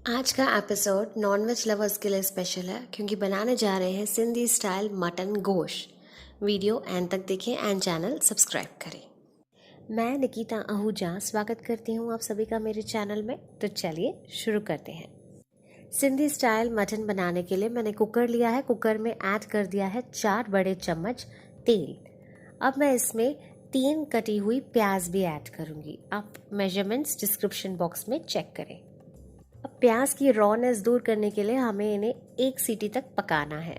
आज का episode nonveg lovers के लिए स्पेशल है क्योंकि बनाने जा रहे हैं सिंधी स्टाइल मटन गोश्त। वीडियो एंड तक देखें एंड चैनल सब्सक्राइब करें। मैं निकिता आहूजा स्वागत करती हूँ आप सभी का मेरे चैनल में। तो चलिए शुरू करते हैं। सिंधी स्टाइल मटन बनाने के लिए मैंने कुकर लिया है। कुकर में ऐड कर दिया है 4 बड़े चम्मच तेल। अब मैं इसमें 3 कटी हुई प्याज भी ऐड करूँगी। आप मेजरमेंट्स डिस्क्रिप्शन बॉक्स में चेक करें। अब प्याज की रॉनेस दूर करने के लिए हमें इन्हें 1 सीटी तक पकाना है।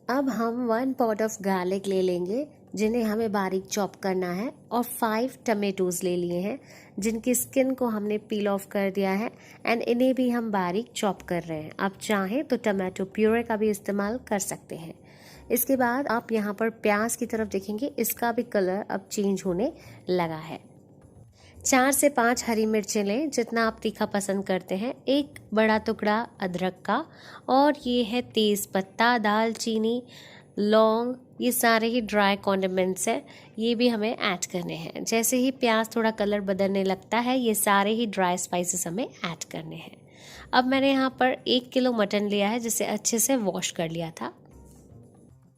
अब हम 1 पॉट ऑफ गार्लिक ले लेंगे जिन्हें हमें बारीक चॉप करना है, और 5 टमेटोज ले लिए हैं जिनकी स्किन को हमने पील ऑफ कर दिया है एंड इन्हें भी हम बारीक चॉप कर रहे हैं। आप चाहें तो टमाटो प्यूरे का भी इस्तेमाल कर सकते हैं। इसके बाद आप यहाँ पर प्याज की तरफ देखेंगे, इसका भी कलर अब चेंज होने लगा है। 4 से 5 हरी मिर्चें लें जितना आप तीखा पसंद करते हैं। 1 बड़ा टुकड़ा अदरक का, और ये है तेज़ पत्ता, दालचीनी, लौंग, ये सारे ही ड्राई कॉन्डिमेंट्स हैं, ये भी हमें ऐड करने हैं। जैसे ही प्याज थोड़ा कलर बदलने लगता है ये सारे ही ड्राई स्पाइसेस हमें ऐड करने हैं। अब मैंने यहाँ पर 1 किलो मटन लिया है जिसे अच्छे से वॉश कर लिया था।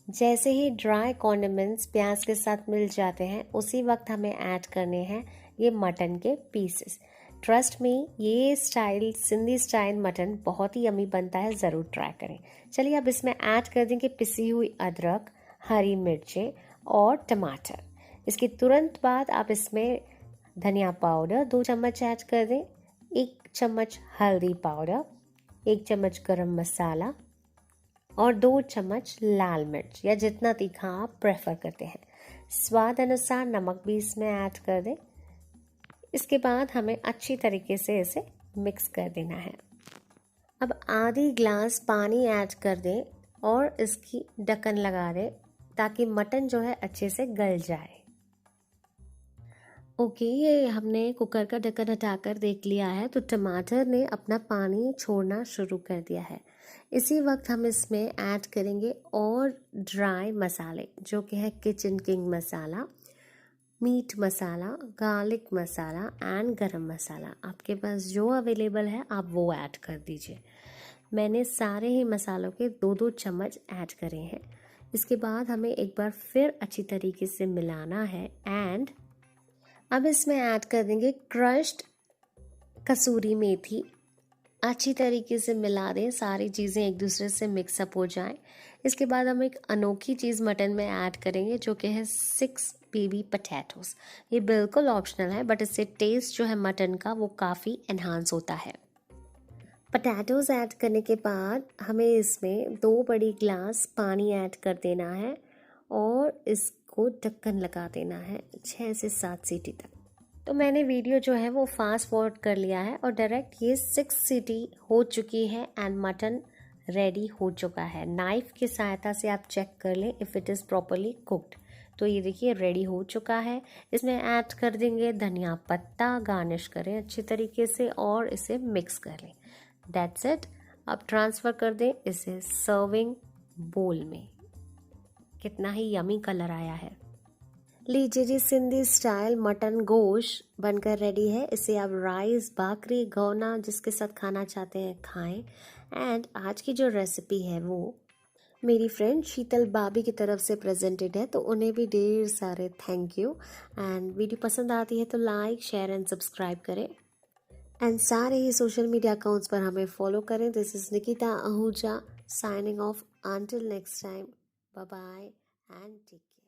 जैसे ही ड्राई कॉन्डिमेंट्स प्याज के साथ मिल जाते हैं उसी वक्त हमें ऐड करने हैं ये मटन के पीसेस। ट्रस्ट मी, ये स्टाइल सिंधी स्टाइल मटन बहुत ही यमी बनता है, ज़रूर ट्राई करें। चलिए अब इसमें ऐड कर देंगे पिसी हुई अदरक, हरी मिर्चें और टमाटर। इसके तुरंत बाद आप इसमें धनिया पाउडर 2 चम्मच ऐड कर दें, 1 चम्मच हल्दी पाउडर, 1 चम्मच गरम मसाला और 2 चम्मच लाल मिर्च या जितना तीखा आप प्रेफर करते हैं। स्वाद अनुसार नमक भी इसमें ऐड कर दें। इसके बाद हमें अच्छी तरीके से इसे मिक्स कर देना है। अब आधी ग्लास पानी ऐड कर दें और इसकी ढक्कन लगा दें ताकि मटन जो है अच्छे से गल जाए। ओके, ये हमने कुकर का ढक्कन हटाकर देख लिया है तो टमाटर ने अपना पानी छोड़ना शुरू कर दिया है। इसी वक्त हम इसमें ऐड करेंगे और ड्राई मसाले जो कि है Kitchen King masala, meat masala, garlic masala and garam masala. आपके पास जो अवेलेबल है आप वो ऐड कर दीजिए। मैंने सारे ही मसालों के 2-2 चम्मच ऐड करे हैं। इसके बाद हमें एक बार फिर अच्छी तरीके से मिलाना है एंड अब इसमें ऐड कर देंगे क्रश्ड कसूरी मेथी। अच्छी तरीके से मिला दें, सारी चीज़ें एक दूसरे से मिक्सअप हो जाएं। इसके बाद हम एक अनोखी चीज़ मटन में ऐड करेंगे जो कि है 6 बेबी पोटैटोस। ये बिल्कुल ऑप्शनल है बट इससे टेस्ट जो है मटन का वो काफ़ी एनहांस होता है। पोटैटोस ऐड करने के बाद हमें इसमें 2 बड़ी ग्लास पानी ऐड कर देना है और इसको ढक्कन लगा देना है 6 से 7 सीटी तक। तो मैंने वीडियो जो है वो फास्ट फॉरवर्ड कर लिया है और डायरेक्ट ये 6 सीटी हो चुकी है एंड मटन रेडी हो चुका है। नाइफ की सहायता से आप चेक कर लें if it is properly cooked. तो ये देखिए रेडी हो चुका है। इसमें ऐड कर देंगे धनिया पत्ता, गार्निश करें अच्छी तरीके से और इसे मिक्स कर लें। That's it. अब ट्रांसफ़र कर दें इसे सर्विंग बोल में। कितना ही यमी कलर आया है। लीजिए जी, सिंधी स्टाइल मटन गोश्त बनकर रेडी है। इसे आप राइस, भाकरी, गौना जिसके साथ खाना चाहते हैं खाएं। एंड आज की जो रेसिपी है वो मेरी फ्रेंड शीतल बाबी की तरफ से प्रेजेंटेड है, तो उन्हें भी ढेर सारे थैंक यू। एंड वीडियो पसंद आती है तो लाइक, शेयर एंड सब्सक्राइब करें एंड सारे ही सोशल मीडिया अकाउंट्स पर हमें फॉलो करें। This is Nikita Ahuja signing off. Until next time, bye bye and take care.